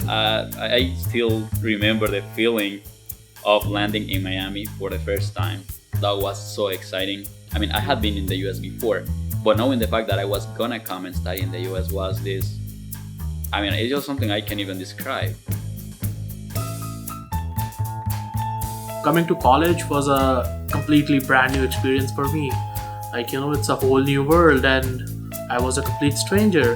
I still remember the feeling of landing in Miami for the first time. That was so exciting. I mean, I had been in the US before, but knowing the fact that I was gonna come and study in the US was this. I mean, it's just something I can't even describe. Coming to college was a completely brand new experience for me. Like, it's a whole new world and I was a complete stranger.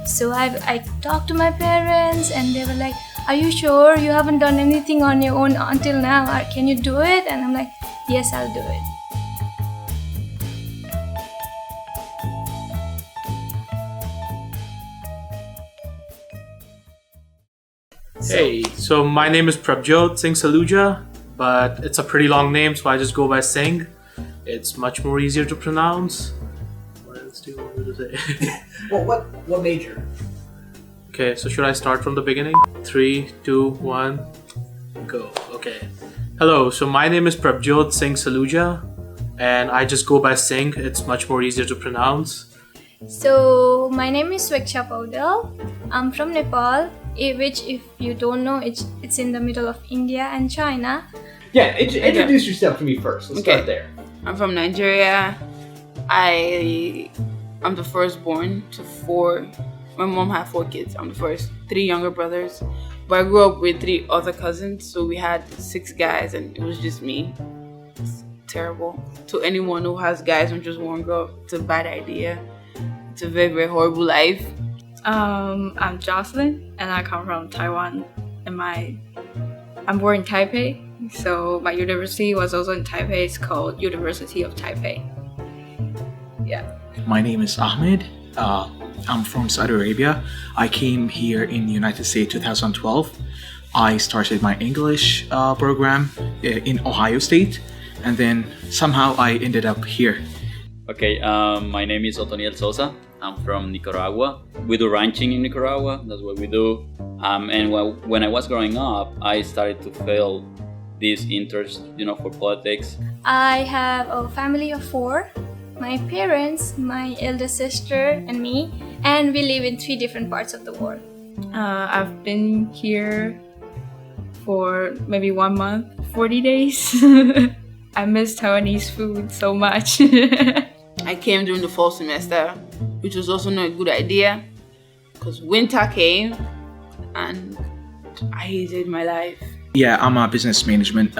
So I talked to my parents and they were like, are you sure you haven't done anything on your own until now? Can you do it? And I'm like, yes, I'll do it. Hey, so my name is Prabjot Singh Saluja, but it's a pretty long name, so I just go by Singh. It's much more easier to pronounce. What else do you want me to say? Well, what major? Okay, so should I start from the beginning? 3, 2, 1, go. Okay. Hello, so my name is Prabjot Singh Saluja, and I just go by Singh. It's much more easier to pronounce. So my name is Sweksha Paudel. I'm from Nepal, which, if you don't know, it's in the middle of India and China. Yeah, introduce yourself to me first. Let's start there. I'm from Nigeria. I'm the firstborn to 4. My mom had 4 kids. I'm the first. 3 younger brothers. But I grew up with 3 other cousins, so we had 6 guys, and it was just me. It's terrible. To anyone who has guys and just won't grow up, it's a bad idea. It's a very, very horrible life. I'm Jocelyn, and I come from Taiwan. And I'm born in Taipei, so my university was also in Taipei. It's called University of Taipei. Yeah. My name is Ahmed. I'm from Saudi Arabia. I came here in the United States 2012. I started my English program in Ohio State, and then somehow I ended up here. Okay, my name is Otoniel Sosa. I'm from Nicaragua. We do ranching in Nicaragua. That's what we do. And when I was growing up, I started to feel this interest, for politics. I have a family of 4. My parents, my elder sister, and me. And we live in 3 different parts of the world. I've been here for maybe 1 month, 40 days. I miss Taiwanese food so much. I came during the fall semester, which was also not a good idea because winter came and I hated my life. Yeah, I'm a business management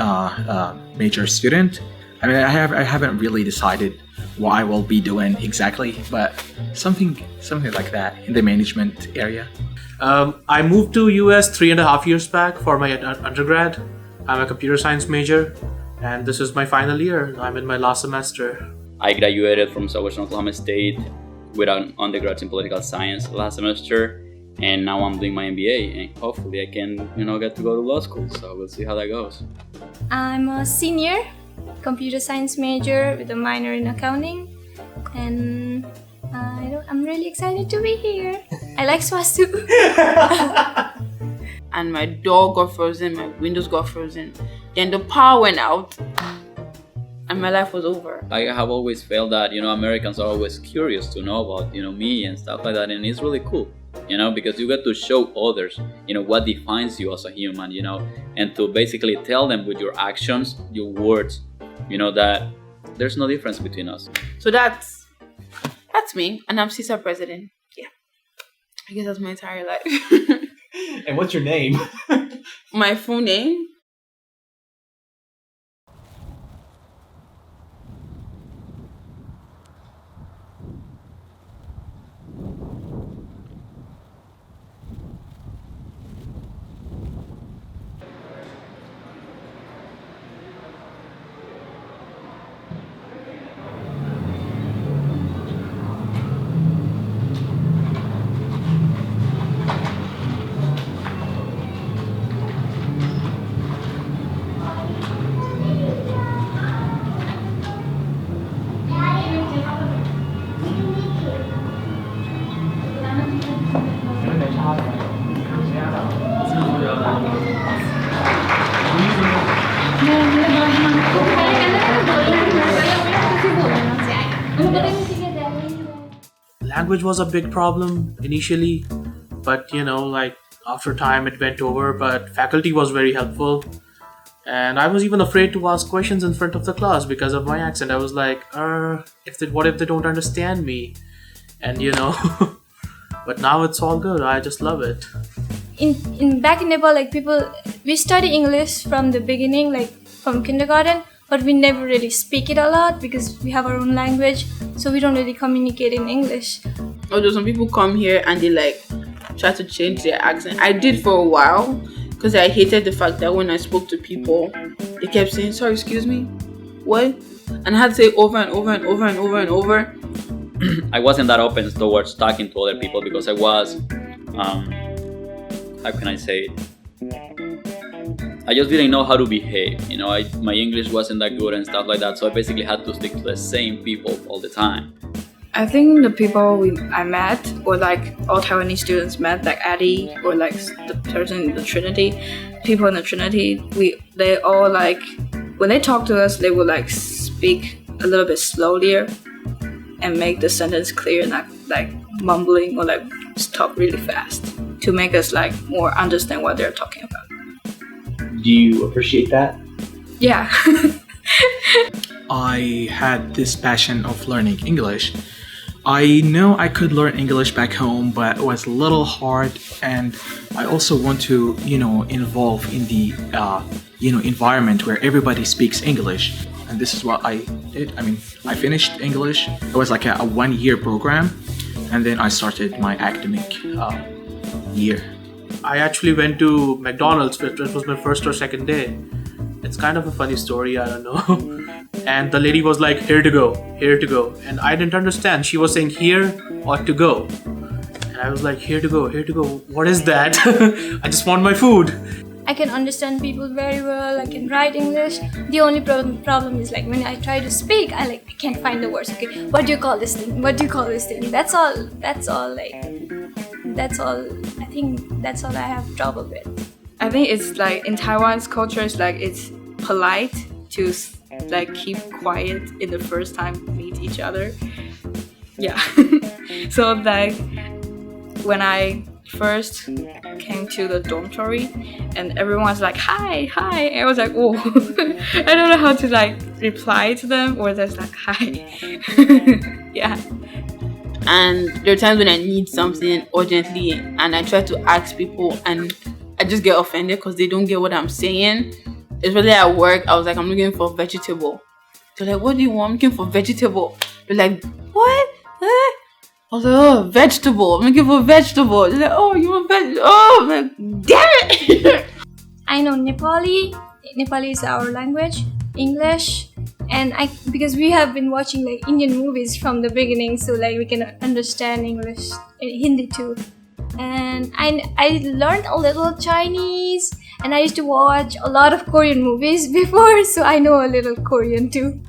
major student. I mean, I haven't really decided what I will be doing exactly, but something like that in the management area. I moved to US 3.5 years back for my undergrad. I'm a computer science major, and this is my final year. I'm in my last semester. I graduated from Southwestern Oklahoma State with an undergrad in political science last semester, and now I'm doing my MBA, and hopefully I can, get to go to law school. So we'll see how that goes. I'm a senior computer science major with a minor in accounting, and I'm really excited to be here. I like Swastu. And my door got frozen, my windows got frozen, then the power went out, and my life was over. I have always felt that, Americans are always curious to know about, me and stuff like that. And it's really cool, because you get to show others, what defines you as a human, and to basically tell them with your actions, your words, that there's no difference between us. So that's me, and I'm CISA president. Yeah. I guess that's my entire life. And what's your name? My full name? language was a big problem initially, but like after time it went over. But faculty was very helpful, and I was even afraid to ask questions in front of the class because of my accent. I was like, what if they don't understand me? And but now it's all good. I just love it. In back in Nepal, like we study English from the beginning, like from kindergarten, but we never really speak it a lot because we have our own language, so we don't really communicate in English. Although some people come here and they like try to change their accent. I did for a while because I hated the fact that when I spoke to people, they kept saying, "Sorry, excuse me, what?" And I had to say over and over and over and over and over. I wasn't that open towards talking to other people because I was, how can I say it? I just didn't know how to behave. My English wasn't that good and stuff like that, so I basically had to stick to the same people all the time. I think the people I met, or like all Taiwanese students met, like Addie, or like the person in the Trinity, people in the Trinity, they all like, when they talk to us, they would like speak a little bit slowlier and make the sentence clear, not like mumbling or like talk really fast to make us like more understand what they're talking about. Do you appreciate that? Yeah. I had this passion of learning English. I know I could learn English back home, but it was a little hard, and I also want to, involve in the, environment where everybody speaks English. And this is what I did. I finished English. It was like a 1-year program, and then I started my academic year. I actually went to McDonald's. It was my first or second day. It's kind of a funny story, I don't know. And the lady was like, here to go. And I didn't understand. She was saying here or to go. And I was like, here to go. What is that? I just want my food. I can understand people very well. I can write English. The only problem is like when I try to speak, I can't find the words. Okay, what do you call this thing? That's all. I think that's all I have trouble with. I think it's like in Taiwan's culture, it's polite to like keep quiet in the first time we meet each other. Yeah. So like when I first came to the dormitory and everyone's like hi, I was like, oh, I don't know how to like reply to them or just like hi. Yeah. And there are times when I need something urgently and I try to ask people and I just get offended because they don't get what I'm saying. Especially at work, I was like, I'm looking for vegetable. They're like, what do you want? I'm looking for vegetable. They're like, what? I was like, oh, vegetable. I'm looking for vegetable. They're like, oh, you want vegetable? Oh, I'm like, damn it. I know Nepali. Nepali is our language. English. And because we have been watching like Indian movies from the beginning, so like we can understand English, Hindi too. And I learned a little Chinese, and I used to watch a lot of Korean movies before, so I know a little Korean too.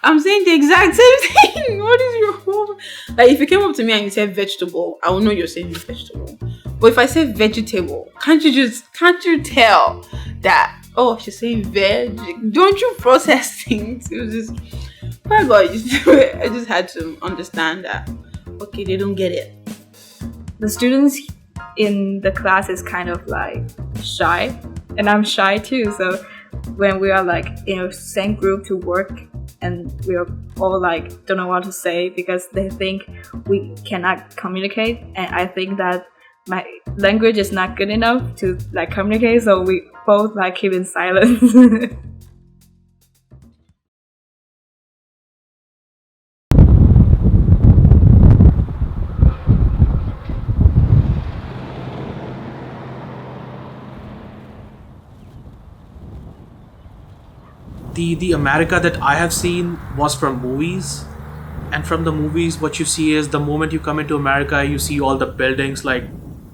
I'm saying the exact same thing. What is your problem? Like if you came up to me and you said vegetable, I would know you're saying vegetable. But if I say vegetable, can't you tell that? Oh, she's saying veg. Don't you process things? It was just, poor God, I just had to understand that. Okay, they don't get it. The students in the class is kind of like shy, and I'm shy too. So when we are like in a same group to work, and we are all like don't know what to say because they think we cannot communicate, and I think that my language is not good enough to like communicate, so we both like keep in silence. The America that I have seen was from movies, and from the movies what you see is the moment you come into America you see all the buildings like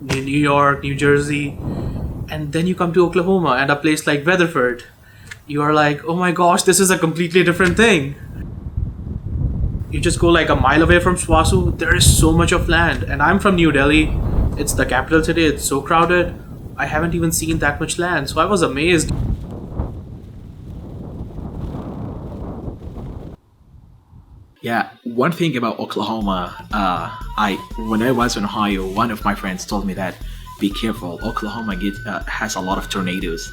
New York, New Jersey, and then you come to Oklahoma and a place like Weatherford. You are like, oh my gosh, this is a completely different thing. You just go like a mile away from Swasu, there is so much of land, and I'm from New Delhi. It's the capital city, it's so crowded. I haven't even seen that much land, so I was amazed. Yeah, One thing about Oklahoma, when I was in Ohio, one of my friends told me that be careful. Oklahoma has a lot of tornadoes.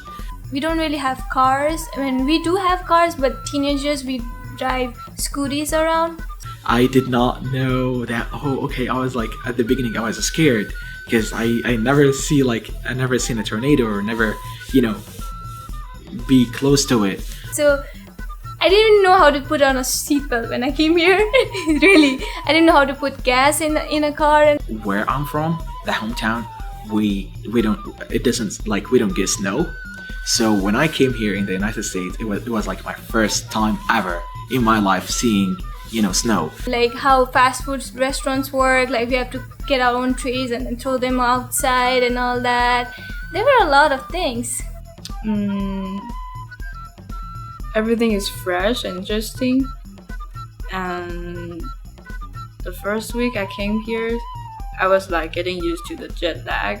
We don't really have cars. I mean, we do have cars, but teenagers, we drive scooties around. I did not know that. Oh, okay. I was like, at the beginning, I was scared because I never seen a tornado or never, be close to it. So I didn't know how to put on a seatbelt when I came here. Really, I didn't know how to put gas in a car. And Where I'm from, the hometown, we don't get snow. So when I came here in the United States, it was like my first time ever in my life seeing snow. like how fast food restaurants work, like we have to get our own trays and then throw them outside and all that. There were a lot of things. Everything is fresh and interesting. And the first week I came here, I was like getting used to the jet lag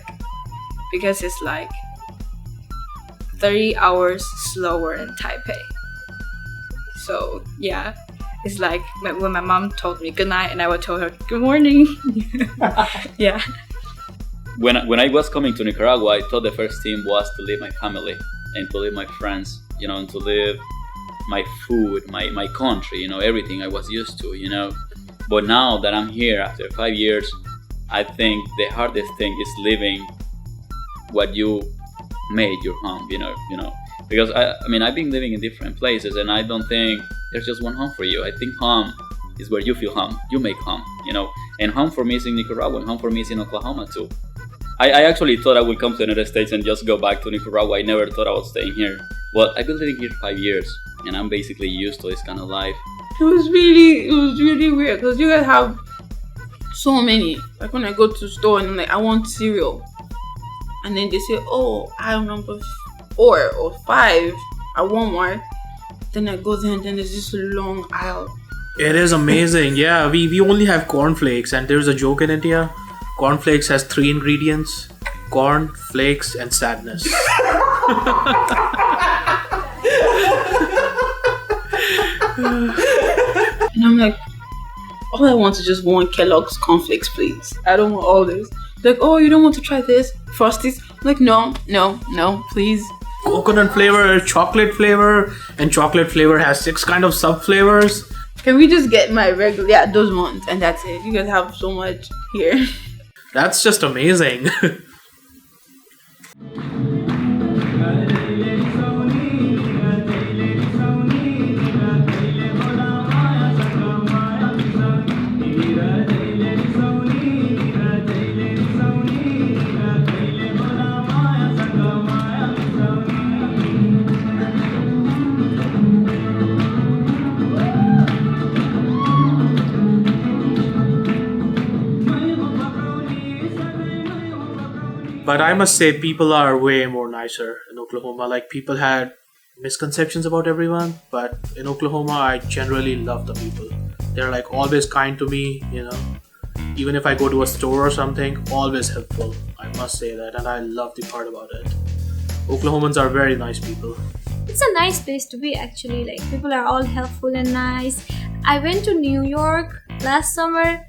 because it's like 30 hours slower in Taipei. So yeah, it's like when my mom told me good night and I would tell her good morning. Yeah. When I was coming to Nicaragua, I thought the first thing was to leave my family and to leave my friends, and to leave my food, my country, everything I was used to, But now that I'm here after 5 years, I think the hardest thing is leaving what you made your home, because I've been living in different places and I don't think there's just one home for you. I think home is where you feel home, you make home, and home for me is in Nicaragua and home for me is in Oklahoma too. I actually thought I would come to the United States and just go back to Nicaragua. I never thought I was staying here. Well, I've been living here 5 years and I'm basically used to this kind of life. It was really weird because you guys have so many. Like when I go to the store and I'm like, I want cereal, and then they say, oh, aisle number 4 or 5 at Walmart. Then I go there and then there's this long aisle. It is amazing. Yeah, we only have cornflakes, and there's a joke in India. Cornflakes has 3 ingredients: corn, flakes, and sadness. And I'm like, all I want is just one Kellogg's cornflakes, please. I don't want all this. They're like, oh, you don't want to try this? Frosties? I'm like, no, please. Coconut flavor, chocolate flavor, and chocolate flavor has 6 kind of sub flavors. Can we just get my regular, those ones, and that's it. You guys have so much here. That's just amazing. But I must say, people are way more nicer in Oklahoma. Like, people had misconceptions about everyone, but in Oklahoma, I generally love the people. They're like always kind to me, Even if I go to a store or something, always helpful. I must say that, and I love the part about it. Oklahomans are very nice people. It's a nice place to be, actually. Like, people are all helpful and nice. I went to New York last summer.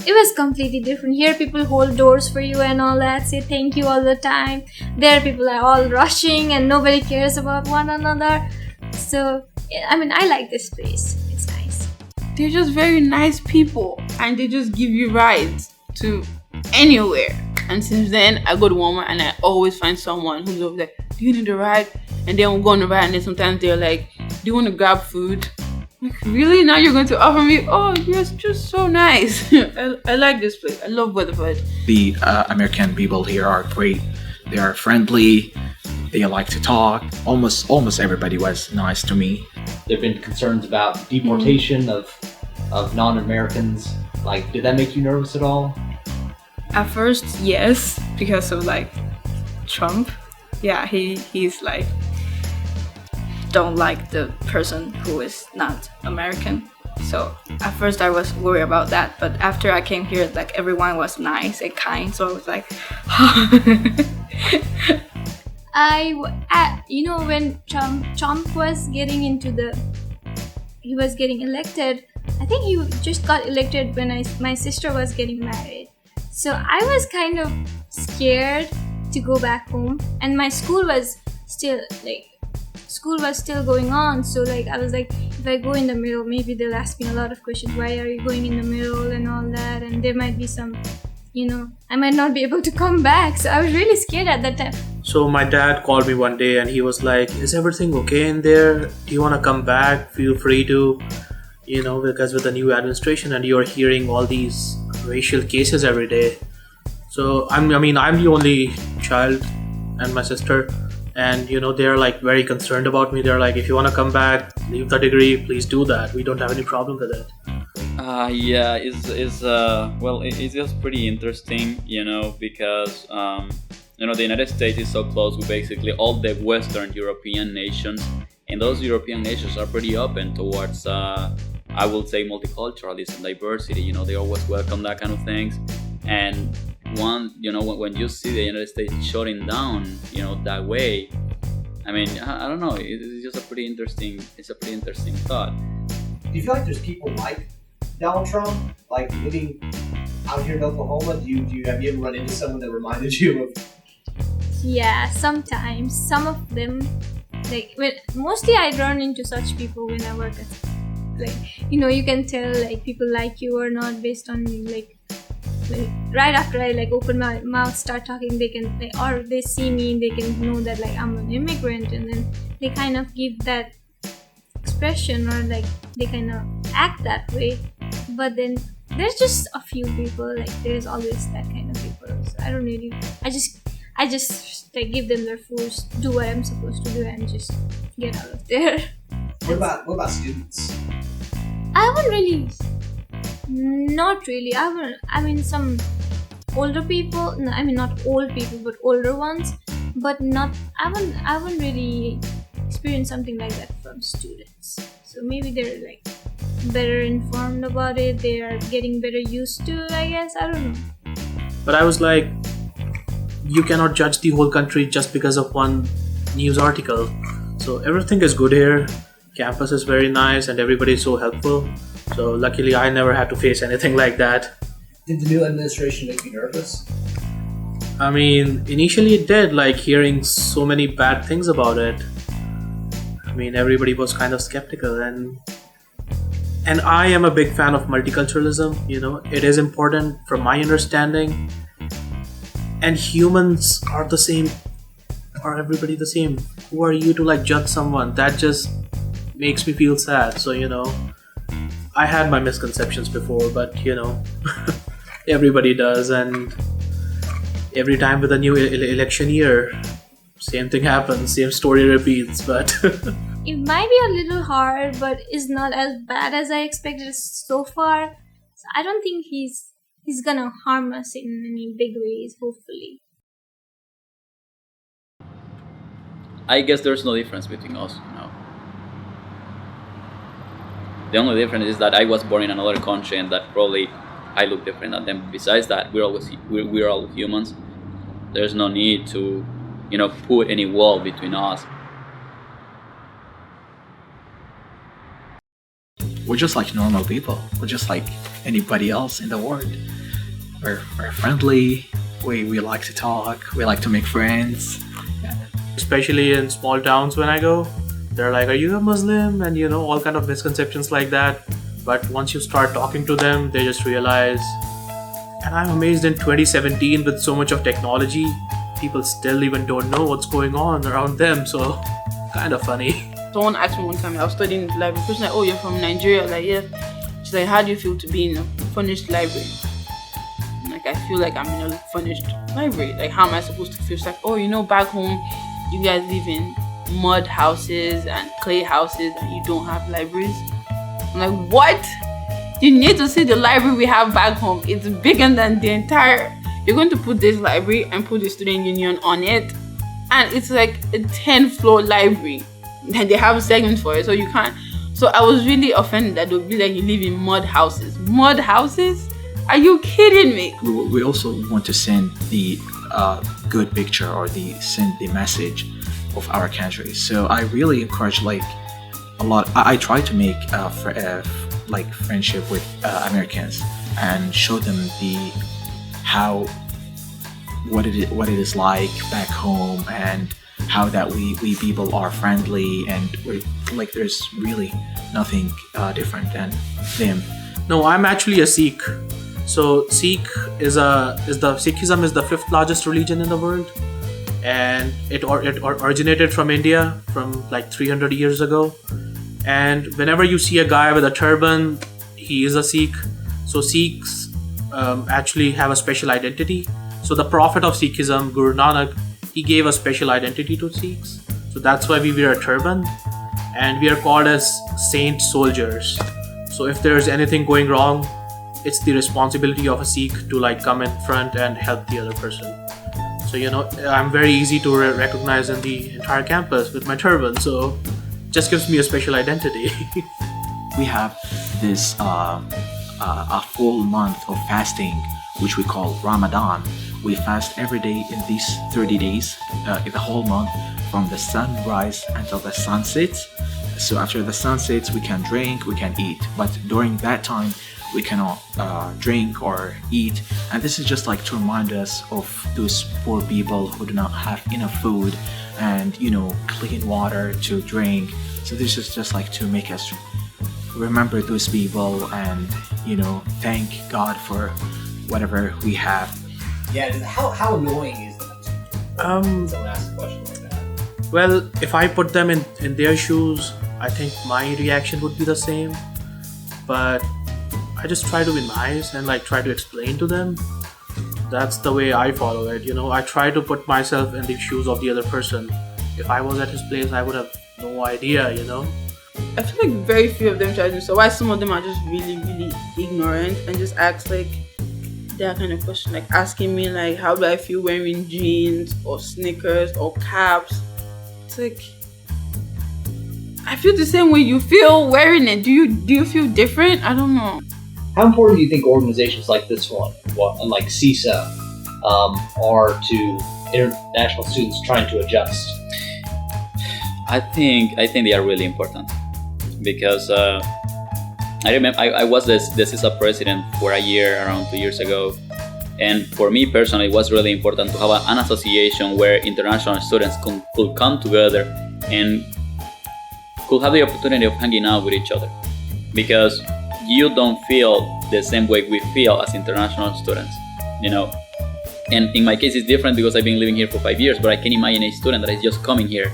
It was completely different. Here people hold doors for you and all that, say thank you all the time. There people are all rushing and nobody cares about one another. So, I like this place. It's nice. They're just very nice people and they just give you rides to anywhere. And since then, I go to Walmart and I always find someone who's over there, do you need a ride? And then we'll go on a ride and then sometimes they're like, do you want to grab food? Like, really? Now you're going to offer me? Oh, you're just so nice. I like this place. I love Weatherford. The American people here are great. They are friendly. They like to talk. Almost everybody was nice to me. There have been concerns about deportation of non-Americans. Like, did that make you nervous at all? At first, yes, because of like Trump. Yeah, he's like don't like the person who is not American. So at first I was worried about that, but after I came here, like everyone was nice and kind, so I was like when Trump was getting elected, I think he just got elected when my sister was getting married. So I was kind of scared to go back home, and my school was still going on. So like I was like, if I go in the middle, maybe they'll ask me a lot of questions. Why are you going in the middle and all that? And there might be some, I might not be able to come back. So I was really scared at that time. So my dad called me one day and he was like, is everything okay in there? Do you want to come back? Feel free to, because with the new administration and you're hearing all these racial cases every day. So I'm the only child and my sister, and they're like very concerned about me. They're like, if you want to come back, leave the degree, please do that. We don't have any problem with it. Yeah, it's just pretty interesting, because the United States is so close with basically all the Western European nations, and those European nations are pretty open towards, I would say, multiculturalism, diversity. They always welcome that kind of things, and when you see the United States shutting down, that way, I don't know. It's just a pretty interesting thought. Do you feel like there's people like Donald Trump, like living out here in Oklahoma? Have you ever run into someone that reminded you of? Yeah, sometimes some of them, mostly I run into such people when I work at, you can tell like people like you or not based on right after I open my mouth, start talking, they can or they see me, they can know that I'm an immigrant, and then they kind of give that expression, or they kind of act that way. But then there's just a few people, there's always that kind of people. So I just give them their food, do what I'm supposed to do, and just get out of there. What about students? I wouldn't really. Not really. Some older people. No, not old people, but older ones. But not. I wouldn't really experience something like that from students. So maybe they're better informed about it. They are getting better used to it, I guess. I don't know. But I was like, you cannot judge the whole country just because of one news article. So everything is good here. Campus is very nice and everybody is so helpful. So luckily I never had to face anything like that. Did the new administration make you nervous? Initially it did, hearing so many bad things about it. Everybody was kind of skeptical, and I am a big fan of multiculturalism. It is important from my understanding. And humans are the same. Are everybody the same? Who are you to judge someone? That just makes me feel sad. So I had my misconceptions before, but everybody does, and every time with a new election year, same thing happens, same story repeats. But it might be a little hard, but it's not as bad as I expected so far. So I don't think he's gonna harm us in any big ways, hopefully. I guess there's no difference between us, The only difference is that I was born in another country, and that probably I look different than them. Besides that, we're all humans. There's no need to, put any wall between us. We're just like normal people. We're just like anybody else in the world. We're friendly. We like to talk. We like to make friends. Especially in small towns when I go, they're like, are you a Muslim? And all kind of misconceptions like that. But once you start talking to them, they just realize. And I'm amazed in 2017 with so much of technology, people still even don't know what's going on around them. So kind of funny. Someone asked me one time, I was studying in the library. The person like, oh, you're from Nigeria? Like, yeah. She's like, how do you feel to be in a furnished library? I feel like I'm in a furnished library. How am I supposed to feel? She's like, oh, back home, you guys live in mud houses and clay houses and you don't have libraries. I'm like, what? You need to see the library we have back home. It's bigger than the entire. You're going to put this library and put the student union on it, and it's like a 10-floor library, and they have a segment for it, so you can't. So I was really offended that they'll be like, you live in mud houses. Mud houses? Are you kidding me? We also want to send the good picture, or send the message of our country. So I really encourage a lot. I try to make like friendship with Americans and show them how what it is like back home, and how that we people are friendly, and we're like there's really nothing different than them. No, I'm actually a Sikh. So Sikhism is the fifth largest religion in the world, and it originated from India from like 300 years ago. And whenever you see a guy with a turban, he is a Sikh. So Sikhs actually have a special identity. So the prophet of Sikhism, Guru Nanak, he gave a special identity to Sikhs. So that's why we wear a turban, and we are called as saint soldiers. So if there's anything going wrong, it's the responsibility of a Sikh to like come in front and help the other person. So I'm very easy to recognize in the entire campus with my turban. So just gives me a special identity. We have this a full month of fasting, which we call Ramadan. We fast every day in these 30 days, in the whole month, from the sunrise until the sun sets. So after the sun sets, we can drink, we can eat. But during that time, we cannot drink or eat. And this is just like to remind us of those poor people who do not have enough food and, clean water to drink. So this is just like to make us remember those people and, thank God for whatever we have. Yeah, how annoying is that? Someone asks a question like that. Well, if I put them in their shoes, I think my reaction would be the same. But I just try to be nice and like try to explain to them. That's the way I follow it. I try to put myself in the shoes of the other person. If I was at his place, I would have no idea. I feel like very few of them try to do so. Why some of them are just really, really ignorant and just ask like that kind of question, like asking me like how do I feel wearing jeans or sneakers or caps. It's like I feel the same way you feel wearing it. Do you feel different? I don't know. How important do you think organizations like this one, and like CISA, are to international students trying to adjust? I think they are really important because I remember I was the CISA president for a year, around 2 years ago, and for me personally, it was really important to have an association where international students could come together and could have the opportunity of hanging out with each other, because you don't feel the same way we feel as international students, And in my case, it's different because I've been living here for 5 years, but I can imagine a student that is just coming here.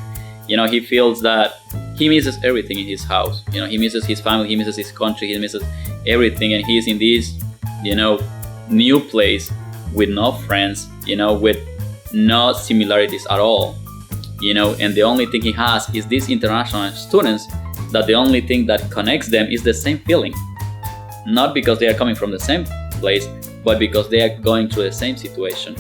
He feels that he misses everything in his house. He misses his family, he misses his country, he misses everything, and he's in this, new place with no friends, with no similarities at all, and the only thing he has is these international students, that the only thing that connects them is the same feeling. Not because they are coming from the same place, but because they are going through the same situation.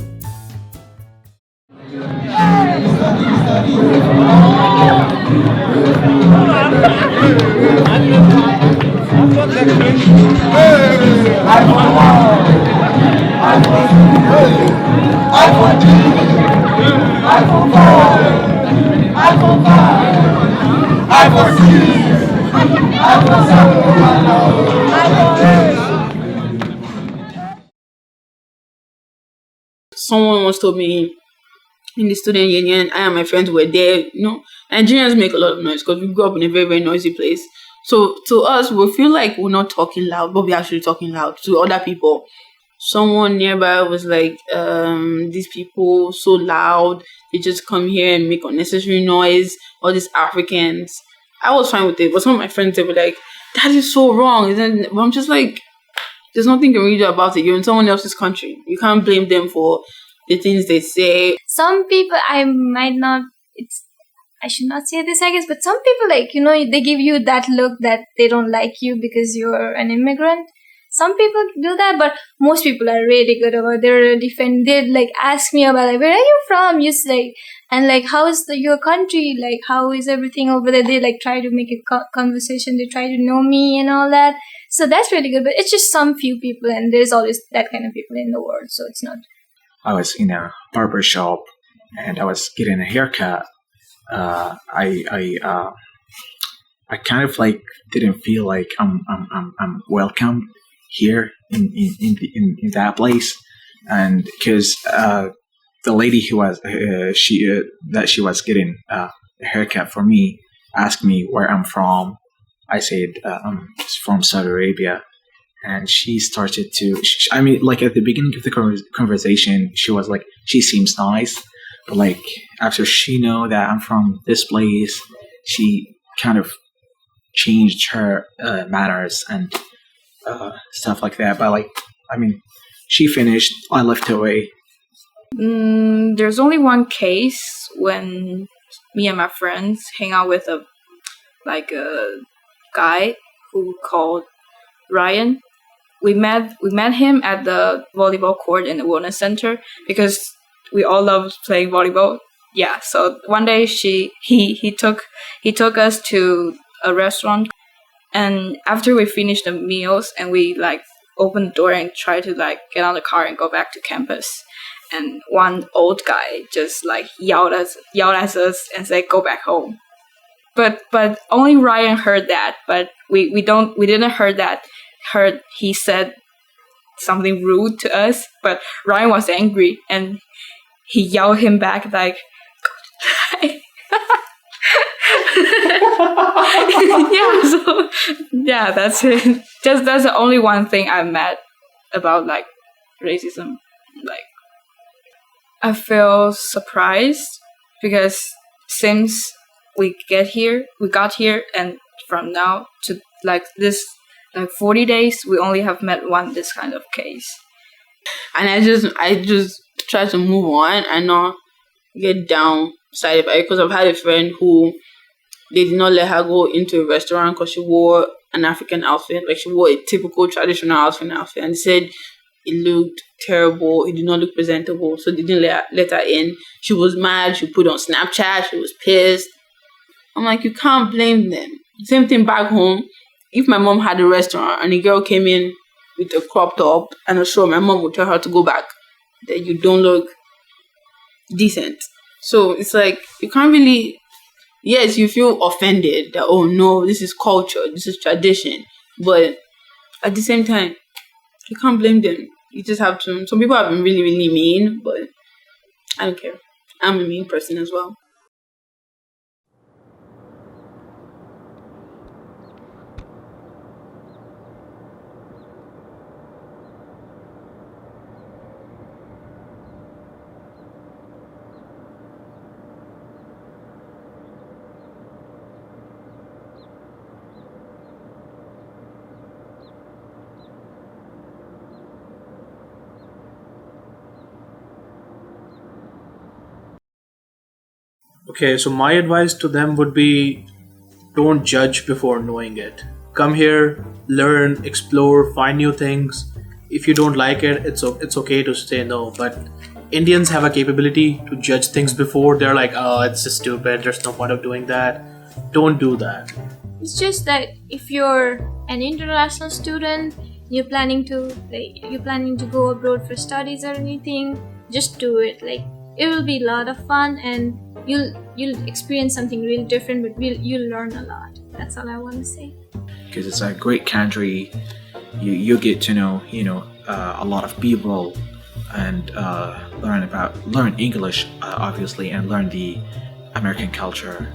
Someone once told me in the student union, I and my friends were there, Nigerians make a lot of noise because we grew up in a very, very noisy place. So to us, we feel like we're not talking loud, but we're actually talking loud to other people. Someone nearby was like, these people so loud, they just come here and make unnecessary noise, all these Africans. I was fine with it, but some of my friends, they were like, that is so wrong. But I'm just like, there's nothing you can really do about it. You're in someone else's country. You can't blame them for the things they say. Some people, I should not say this, I guess, but some people, like, they give you that look that they don't like you because you're an immigrant. Some people do that, but most people are really good about their defend. They like ask me about like, where are you from? And like, how is your country? Like, how is everything over there? They like try to make a conversation. They try to know me and all that. So that's really good. But it's just some few people, and there's always that kind of people in the world. So it's not. I was in a barber shop and I was getting a haircut. I kind of like didn't feel like I'm welcome here in that place, and because the lady who was she was getting a haircut for me asked me where I'm from. I said I'm from Saudi Arabia, and she started to. I mean, like at the beginning of the conversation, she was like, she seems nice, but like after she know that I'm from this place, she kind of changed her manners and stuff like that. But like, I mean, she finished. I left away. There's only one case when me and my friends hang out with a guy who called Ryan. We met him at the volleyball court in the wellness center because we all love playing volleyball. Yeah, so one day he took us to a restaurant, and after we finished the meals and we like opened the door and tried to like get on the car and go back to campus, and one old guy just like yelled at us and said, "Go back home." But only Ryan heard that, but we didn't heard he said something rude to us, but Ryan was angry and he yelled him back like, yeah, so yeah, that's it. That's the only one thing I'm mad about, like racism. Like, I feel surprised because since we got here, and from now to like this, like 40 days, we only have met one this kind of case. And I just try to move on and not get downside of it, because I've had a friend who they did not let her go into a restaurant because she wore an African outfit, like she wore a typical traditional African outfit, and they said it looked terrible, it did not look presentable, so they didn't let her in. She was mad, she put on Snapchat, she was pissed. I'm like, you can't blame them. Same thing back home. If my mom had a restaurant and a girl came in with a crop top and a shirt, my mom would tell her to go back, that you don't look decent. So it's like, you can't really, yes, you feel offended that, oh no, this is culture, this is tradition. But at the same time, you can't blame them. You just have to, some people have been really, really mean, but I don't care. I'm a mean person as well. Okay, so my advice to them would be, don't judge before knowing it. Come here, learn, explore, find new things. If you don't like it, it's okay to say no. But Indians have a capability to judge things before. They're like, oh, it's just stupid, there's no point of doing that. Don't do that. It's just that if you're an international student, you're planning to go abroad for studies or anything, just do it. Like, it will be a lot of fun and you'll experience something really different, but you'll learn a lot. That's all I want to say. Because it's a great country, you get to know a lot of people and learn English obviously, and learn the American culture.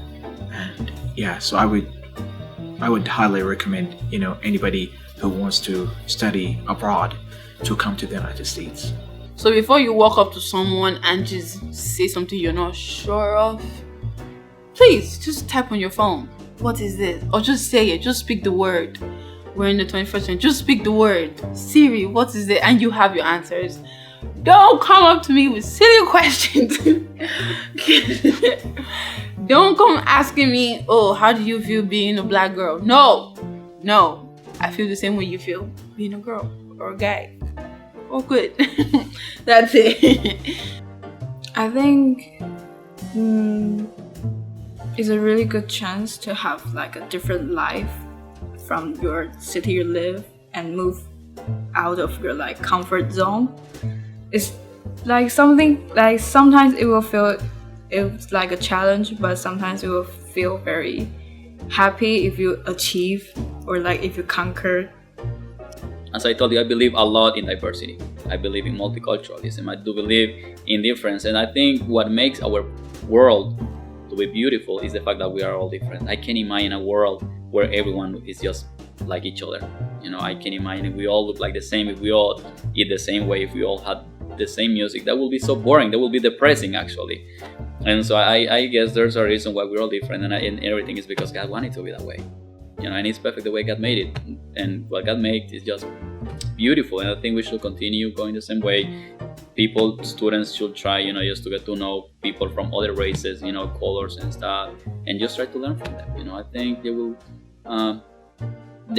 And yeah, so I would highly recommend anybody who wants to study abroad to come to the United States. So before you walk up to someone and just say something you're not sure of, please just type on your phone, what is this? Or just say it, just speak the word. We're in the 21st century, just speak the word. Siri, what is it? And you have your answers. Don't come up to me with silly questions. Don't come asking me, oh, how do you feel being a black girl? No, I feel the same way you feel being a girl or a guy. Oh, good. That's it. I think it's a really good chance to have like a different life from your city you live and move out of your like comfort zone. It's like something like sometimes it will feel it's like a challenge, but sometimes it will feel very happy if you achieve or like if you conquer. As I told you, I believe a lot in diversity. I believe in multiculturalism. I do believe in difference. And I think what makes our world to be beautiful is the fact that we are all different. I can't imagine a world where everyone is just like each other. You know, I can imagine if we all look like the same, if we all eat the same way, if we all had the same music, that will be so boring. That will be depressing, actually. And so I guess there's a reason why we're all different, and everything is because God wanted it to be that way. You know, and it's perfect the way God made it. And what God made is just beautiful. And I think we should continue going the same way. People, students should try, you know, just to get to know people from other races, you know, colors and stuff, and just try to learn from them. You know, I think they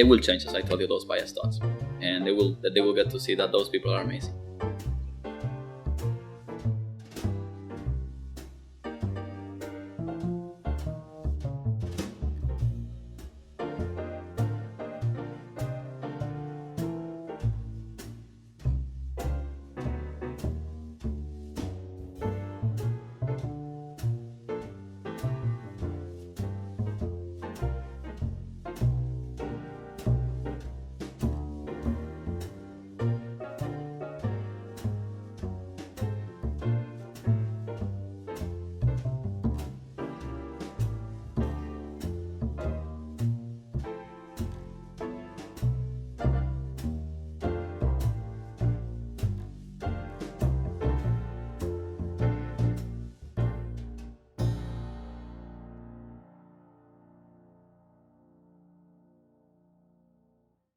will change, as I told you, those biased thoughts, and they will get to see that those people are amazing.